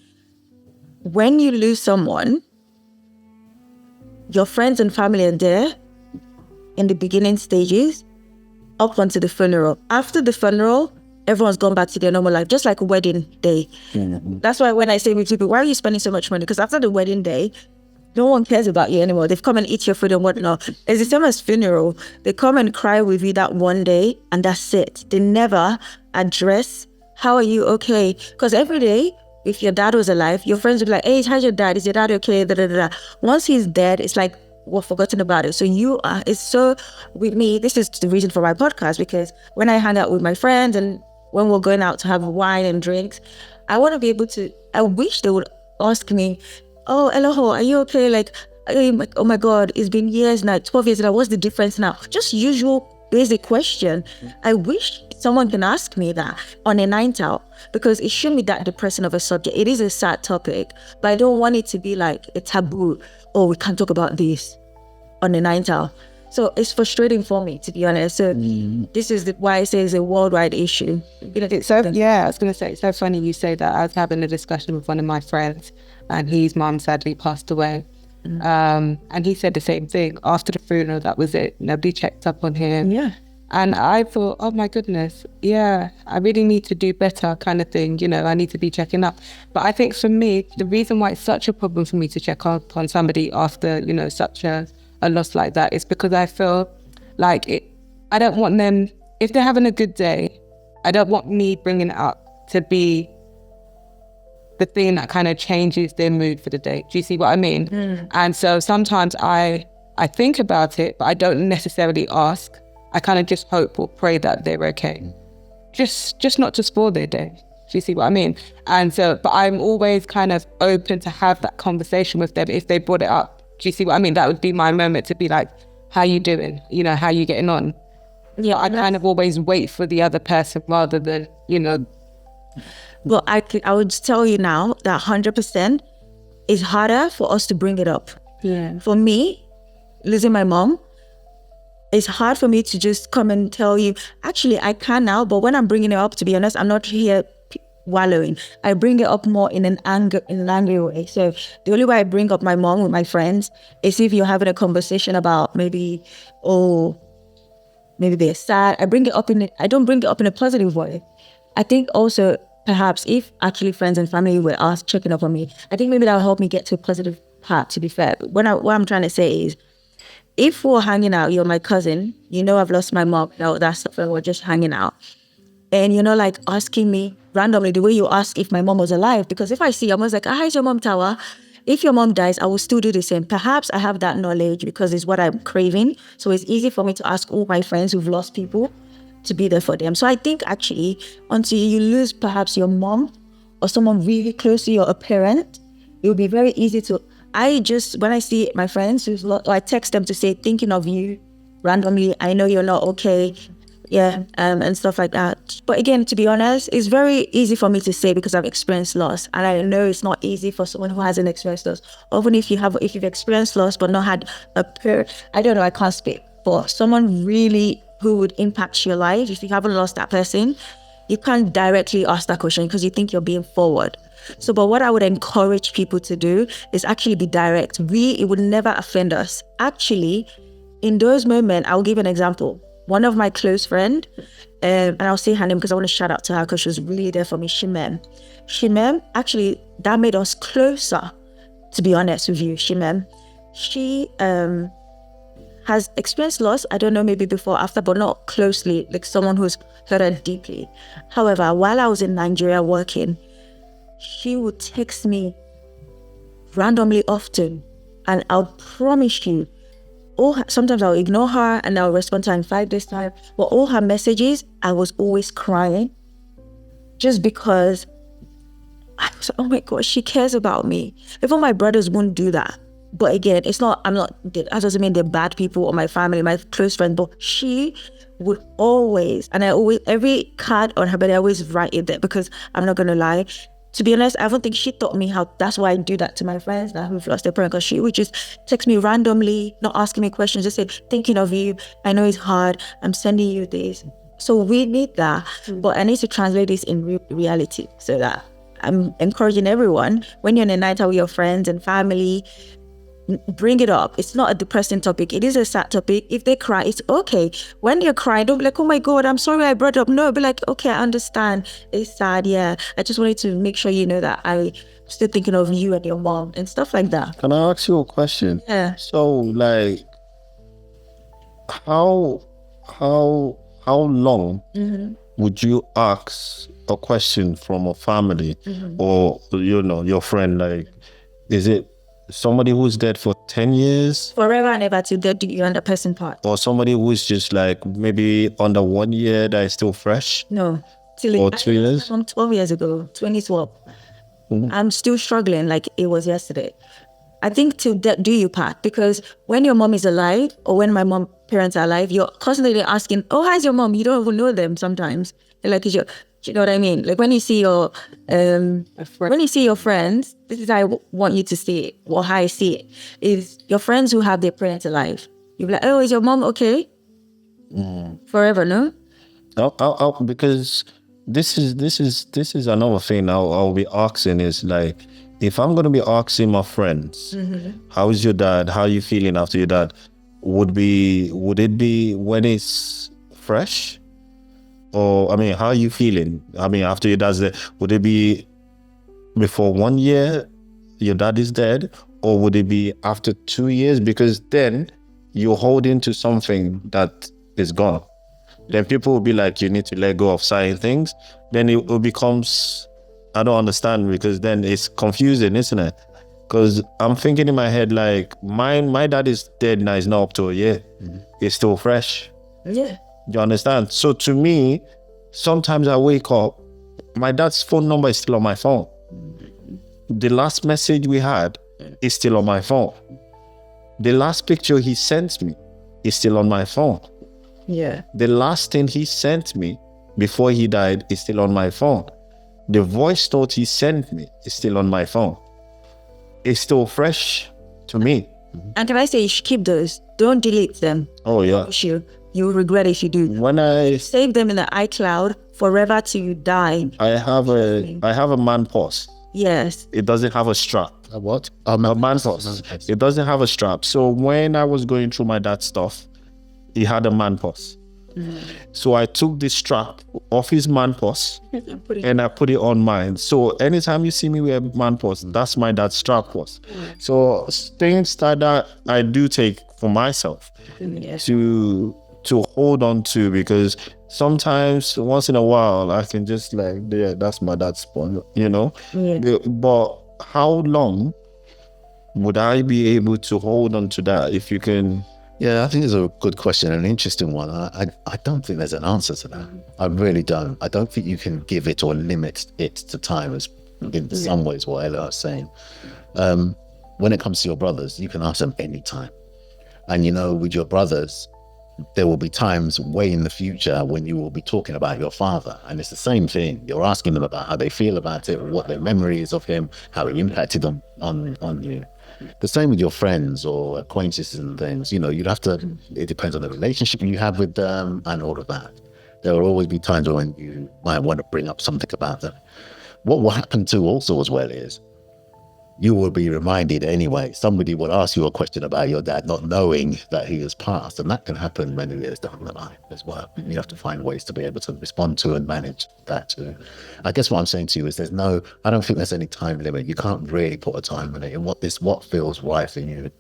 When you lose someone, your friends and family are there in the beginning stages, up until the funeral. After the funeral, everyone's gone back to their normal life, just like a wedding day. That's why when I say with people, why are you spending so much money? Because after the wedding day, no one cares about you anymore. They've come and eat your food and whatnot. It's the same as funeral. They come and cry with you that one day, and that's it. They never address, how are you okay? Because every day, if your dad was alive, your friends would be like, hey, how's your dad? Is your dad okay? Da, da, da, da. Once he's dead, it's like, we're forgotten about it. So with me, this is the reason for my podcast, because when I hang out with my friends and when we're going out to have wine and drinks, I want to be able to, I wish they would ask me, oh, Eloho, are you okay? Like, oh my God, it's been years now, 12 years now, what's the difference now? Just usual basic question. I wish someone can ask me that on a night out, because it shouldn't be that depressing of a subject. It is a sad topic, but I don't want it to be like a taboo. Oh, we can't talk about this. on the ninth hour. So it's frustrating for me, to be honest. So this is why I say it's a worldwide issue. It's so, yeah, I was going to say, it's so funny you say that. I was having a discussion with one of my friends, and his mum sadly passed away. And he said the same thing. After the funeral, that was it. Nobody checked up on him. Yeah. And I thought, oh my goodness, yeah, I really need to do better kind of thing. You know, I need to be checking up. But I think for me, the reason why it's such a problem for me to check up on somebody after, you know, such a loss like that is because I feel like I don't want them, if they're having a good day, I don't want me bringing it up to be the thing that kind of changes their mood for the day. Do you see what I mean? And so sometimes I think about it, but I don't necessarily ask. I kind of just hope or pray that they're okay. Just not to spoil their day. Do you see what I mean? And so, but I'm always kind of open to have that conversation with them if they brought it up. Do you see what I mean? That would be my moment to be like, how you doing? You know, how you getting on? Yeah, I kind of always wait for the other person rather than, you know. Well, I would tell you now that 100% it's harder for us to bring it up. Yeah. For me, losing my mom, it's hard for me to just come and tell you, actually, I can now, but when I'm bringing it up, to be honest, I'm not here wallowing. I bring it up more in an angry way. So the only way I bring up my mom with my friends is if you're having a conversation about maybe they're sad. I don't bring it up in a positive way. I think also perhaps if actually friends and family were asked checking up on me, I think maybe that will help me get to a positive part, to be fair. What I'm trying to say is, if we're hanging out, you're my cousin, you know I've lost my mom, no, that stuff, and we're just hanging out. And you're not like asking me randomly the way you ask if my mom was alive. Because if I see, I'm always like, how's your mom, Tawa? If your mom dies, I will still do the same. Perhaps I have that knowledge because it's what I'm craving. So it's easy for me to ask all my friends who've lost people to be there for them. So I think actually, until you lose perhaps your mom or someone really close to you, or a parent, it will be very easy to... when I see my friends who's lost, I text them to say, thinking of you randomly. I know you're not okay. Yeah, and stuff like that. But again, to be honest, it's very easy for me to say because I've experienced loss. And I know it's not easy for someone who hasn't experienced loss. Even if you've experienced loss but not had I don't know, I can't speak. For someone really who would impact your life, if you haven't lost that person, you can't directly ask that question because you think you're being forward. So, but what I would encourage people to do is actually be direct. It would never offend us. Actually, in those moments, I'll give an example. One of my close friend, and I'll say her name because I want to shout out to her because she was really there for me, Shimem, actually, that made us closer, to be honest with you, Shimem. She has experienced loss, I don't know, maybe before, after, but not closely, like someone who's hurt her deeply. However, while I was in Nigeria working, she would text me randomly often, and I'll promise you, sometimes I'll ignore her and I'll respond to her in 5 days time, but all her messages, I was always crying just because I was like, oh my God, she cares about me. Even my brothers won't do that. But again, that doesn't mean they're bad people or my family, my close friend, but she would always, and every card on her birthday, I always write it there because I'm not going to lie. To be honest, I don't think she taught me how. That's why I do that to my friends that who've lost their parent, because she would just text me randomly, not asking me questions, just say, thinking of you. I know it's hard. I'm sending you this. So we need that. But I need to translate this in reality so that I'm encouraging everyone, when you're in a night out with your friends and family, bring it up. It's not a depressing topic. It is a sad topic. If they cry, it's okay. When you're crying, don't be like, oh my God, I'm sorry I brought it up. No, be like, okay, I understand. It's sad. Yeah. I just wanted to make sure you know that I'm still thinking of you and your mom and stuff like that. Can I ask you a question? Yeah. So, like, how long would you ask a question from a family or, your friend? Like, is it somebody who's dead for 10 years? Forever and ever till death do you and the person part. Or somebody who's just like maybe under 1 year that is still fresh? No. Or 2 years? From 12 years ago, 2012. I'm still struggling like it was yesterday. I think till death do you part, because when your mom is alive or when my parents are alive, you're constantly asking, oh, how's your mom? You don't even know them sometimes. They're like, you know what I mean? Like when you see your friends, this is how I want you to see it, or how I see it, is your friends who have their parents alive. You'll be like, oh, is your mom okay? Forever, no? Because this is another thing I'll be asking is like, if I'm gonna be asking my friends, how is your dad? How are you feeling after your dad? Would it be when it's fresh? Or I mean, how are you feeling? I mean, after your dad's dead, would it be before 1 year your dad is dead, or would it be after 2 years? Because then you're holding to something that is gone. Then people will be like, you need to let go of certain things. Then it becomes, I don't understand, because then it's confusing, isn't it? Because I'm thinking in my head, like, my dad is dead now, it's not up to a year. It's still fresh. Yeah. You understand? So to me, sometimes I wake up, my dad's phone number is still on my phone. The last message we had is still on my phone. The last picture he sent me is still on my phone. Yeah. The last thing he sent me before he died is still on my phone. The voice note he sent me is still on my phone. It's still fresh to me. And if I say you should keep those, don't delete them. Oh yeah. You'll regret if you do. When I Save them in the iCloud forever till you die. I have a man purse. Yes. It doesn't have a strap. A what? A man purse. It doesn't have a strap. So when I was going through my dad's stuff, he had a man purse. So I took the strap off his man purse and I put it on mine. So anytime you see me wear a man purse, that's my dad's strap purse. So things that I do take for myself to hold on to, because sometimes once in a while I can just like, yeah, that's my dad's spawn, you know. But how long would I be able to hold on to that? If you can. Yeah, I think it's a good question, an interesting one. I don't think there's an answer to that. I really don't. I don't think you can give it or limit it to time, as in some ways what Ella was saying. When it comes to your brothers, you can ask them any time. And you know, with your brothers, there will be times way in the future when you will be talking about your father, and it's the same thing. You're asking them about how they feel about it, what their memory is of him, how he impacted them on you. The same with your friends or acquaintances and things. You know, you'd have to, it depends on the relationship you have with them and all of that. There will always be times when you might want to bring up something about them. What will happen too also as well is you will be reminded anyway. Somebody will ask you a question about your dad not knowing that he has passed, and that can happen many years down the line as well. You have to find ways to be able to respond to and manage that too. I guess what I'm saying to you is I don't think there's any time limit. You can't really put a time limit in what feels right for you.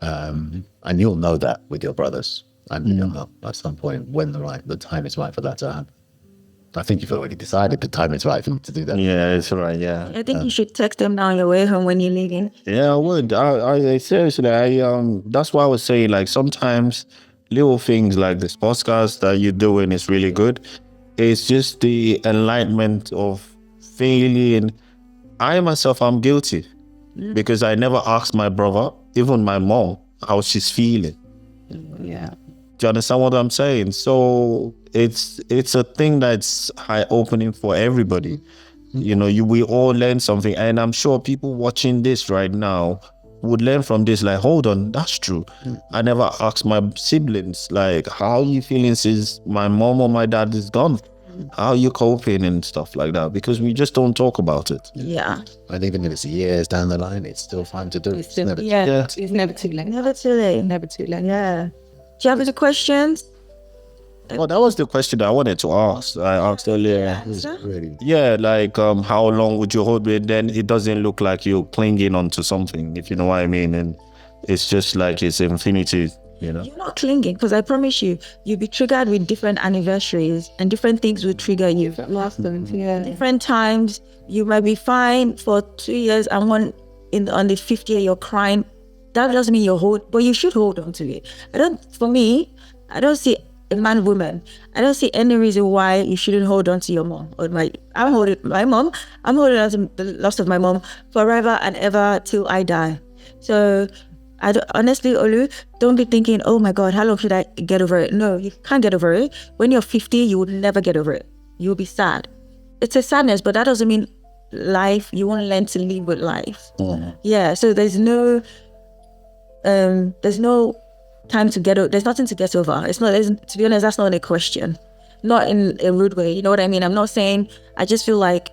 And you'll know that with your brothers, and you'll know at some point when the time is right for that to happen. I think you've already decided the time is right for you to do that. Yeah, it's right. Yeah. I think you should text them now on your way home when you're leaving. Yeah, I would. I seriously, that's why I was saying, like, sometimes little things like this podcast that you're doing is really good. It's just the enlightenment of feeling. I myself, I'm guilty because I never asked my brother, even my mom, how she's feeling. Yeah. Do you understand what I'm saying? So it's a thing that's eye-opening for everybody. You know, we all learn something, and I'm sure people watching this right now would learn from this. Like, hold on, that's true. I never asked my siblings, like, how are you feeling since my mom or my dad is gone? How are you coping and stuff like that? Because we just don't talk about it. Yeah. And even if it's years down the line, it's still fine to do. It's never too late. Never too late. Never too late. Yeah. Do you have any questions? Well, that was the question that I wanted to ask. I asked earlier. Really. Yeah, like how long would you hold it? Then it doesn't look like you're clinging onto something, if you know what I mean. And it's just like it's infinity, you know. You're not clinging, because I promise you'll be triggered with different anniversaries, and different things will trigger you. Different times you might be fine for 2 years, and on the 5th year you're crying. That doesn't mean but you should hold on to it. I don't see a man, woman. I don't see any reason why you shouldn't hold on to your mom or I'm holding on to the loss of my mom forever and ever till I die. So honestly, Olu, don't be thinking, oh my God, how long should I get over it? No, you can't get over it. When you're 50, you will never get over it. You'll be sad. It's a sadness, but that doesn't mean life. You won't learn to live with life. Yeah, so there's no time to get over. There's nothing to get over. It's not. To be honest, that's not a question. Not in a rude way. You know what I mean? I'm not saying. I just feel like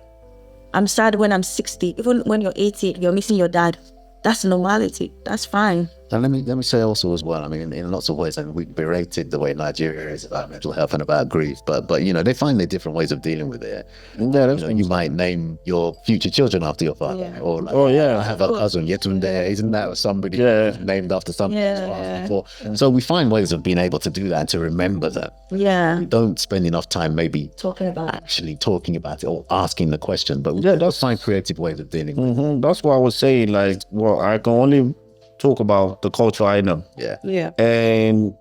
I'm sad when I'm 60. Even when you're 80, you're missing your dad. That's normality. That's fine. And let me say also as well, I mean, in lots of ways, I mean, we berated the way Nigeria is about mental health and about grief, but they find their different ways of dealing with it. You might name your future children after your father, or like, I have a cousin, Yetunde, isn't that somebody named after somebody before? So we find ways of being able to do that and to remember that. Yeah. We don't spend enough time maybe talking about it or asking the question, but we just find creative ways of dealing with it. That's what I was saying. Like, well, I can only talk about the culture I know. Yeah. And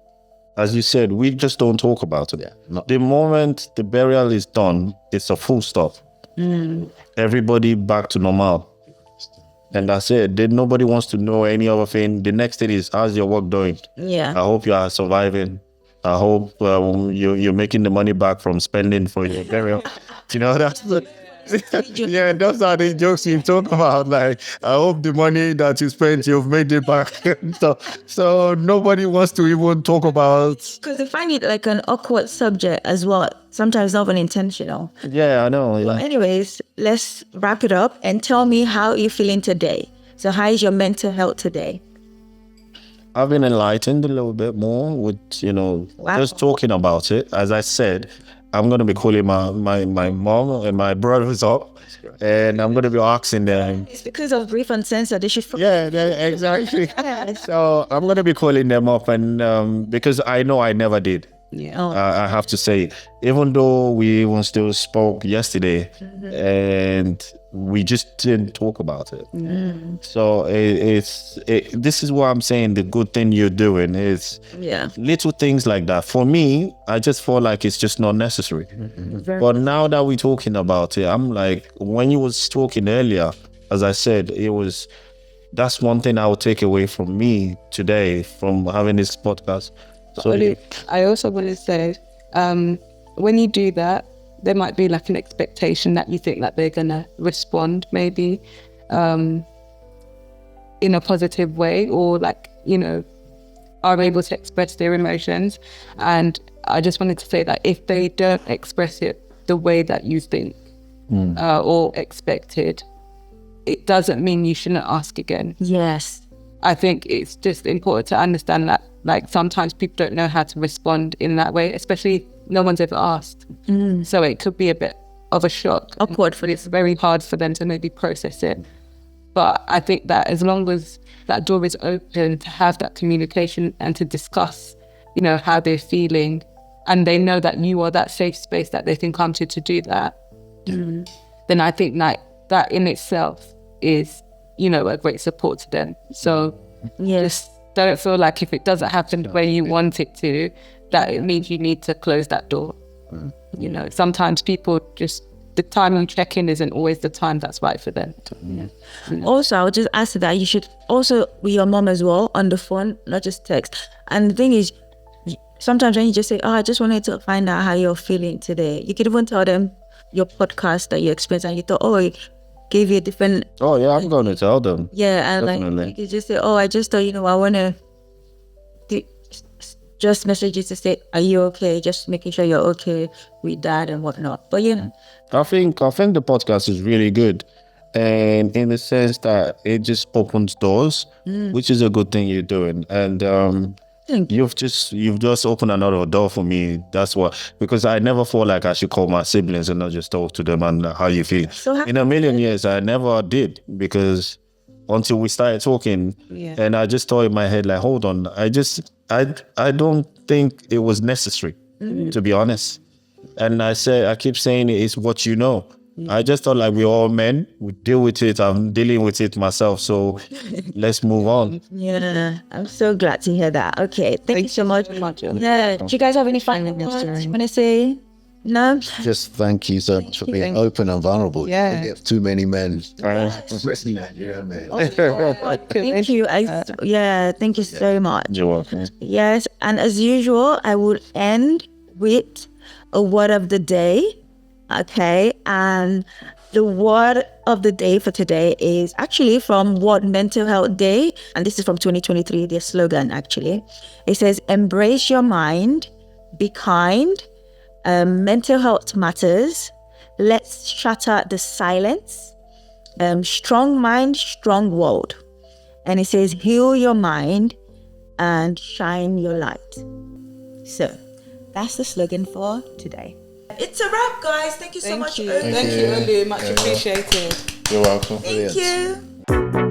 as you said, we just don't talk about it. The moment the burial is done, it's a full stop. Everybody back to normal. And that's it. Nobody wants to know any other thing. The next thing is, how's your work doing? Yeah. I hope you are surviving. I hope you're making the money back from spending for your burial. That's those are the jokes you talk about. Like, I hope the money that you spent, you've made it back. so nobody wants to even talk about. Because they find it like an awkward subject as well. Sometimes not even intentional. Yeah, I know. Yeah. But anyways, let's wrap it up and tell me how you're feeling today. So how is your mental health today? I've been enlightened a little bit more with, just talking about it. As I said, I'm going to be calling my mom and my brothers up, and I'm going to be asking them. It's because of Grief Uncensored. They should. Yeah, exactly. So I'm going to be calling them up, and because I know I never did. Yeah. I have to say, even though we even still spoke yesterday, and we just didn't talk about it. So this is what I'm saying. The good thing you're doing is little things like that. For me, I just feel like it's just not necessary. But now that we're talking about it, I'm like, when you was talking earlier, as I said, that's one thing I would take away from me today from having this podcast. So I also want to say, when you do that, there might be like an expectation that you think that they're going to respond maybe in a positive way, or like, are able to express their emotions. And I just wanted to say that if they don't express it the way that you think or expected, it doesn't mean you shouldn't ask again. Yes. I think it's just important to understand that, like, sometimes people don't know how to respond in that way, especially no one's ever asked. So it could be a bit of a shock. Awkward for It's very hard for them to maybe process it. But I think that as long as that door is open to have that communication and to discuss, how they're feeling, and they know that you are that safe space that they can come to do that, then I think that in itself is, a great support to them. So just don't feel like if it doesn't happen the way you want it to, that it means you need to close that door. Sometimes people just, the time you check in isn't always the time that's right for them. Also, I would just ask that you should also with your mom as well on the phone, not just text. And the thing is, sometimes when you just say, I just wanted to find out how you're feeling today, you could even tell them your podcast that you experienced, and you thought, it gave you a different. Oh yeah, I'm going to tell them. Yeah, and definitely. like you could just say, I just thought, I want to just message you to say, are you okay? Just making sure you're okay with that and whatnot. But I think the podcast is really good, and in the sense that it just opens doors, which is a good thing you're doing. And you've just opened another door for me. That's what, because I never felt like I should call my siblings and not just talk to them and how you feel. In a million years, I never did, because until we started talking, and I just thought in my head, like, hold on, I don't think it was necessary, to be honest. And I keep saying it's what you know. I just thought, like, we're all men, we deal with it. I'm dealing with it myself, so let's move on. Yeah, I'm so glad to hear that. Okay, thank you so much. Yeah, do you guys have any final words you want to say? No? Just thank you so much for being open and vulnerable. Yeah. We have too many men. Thank you. Thank you so much. You're welcome. Yes, and as usual, I would end with a word of the day. Okay, and The word of the day for today is actually from World Mental Health Day, and this is from 2023, their slogan actually. It says, embrace your mind, be kind, mental health matters, let's shatter the silence, strong mind, strong world. And it says, heal your mind and shine your light. So that's the slogan for today. It's a wrap, guys. Thank you so much. Thank you, Olu. Much appreciated. You're welcome. Thank you.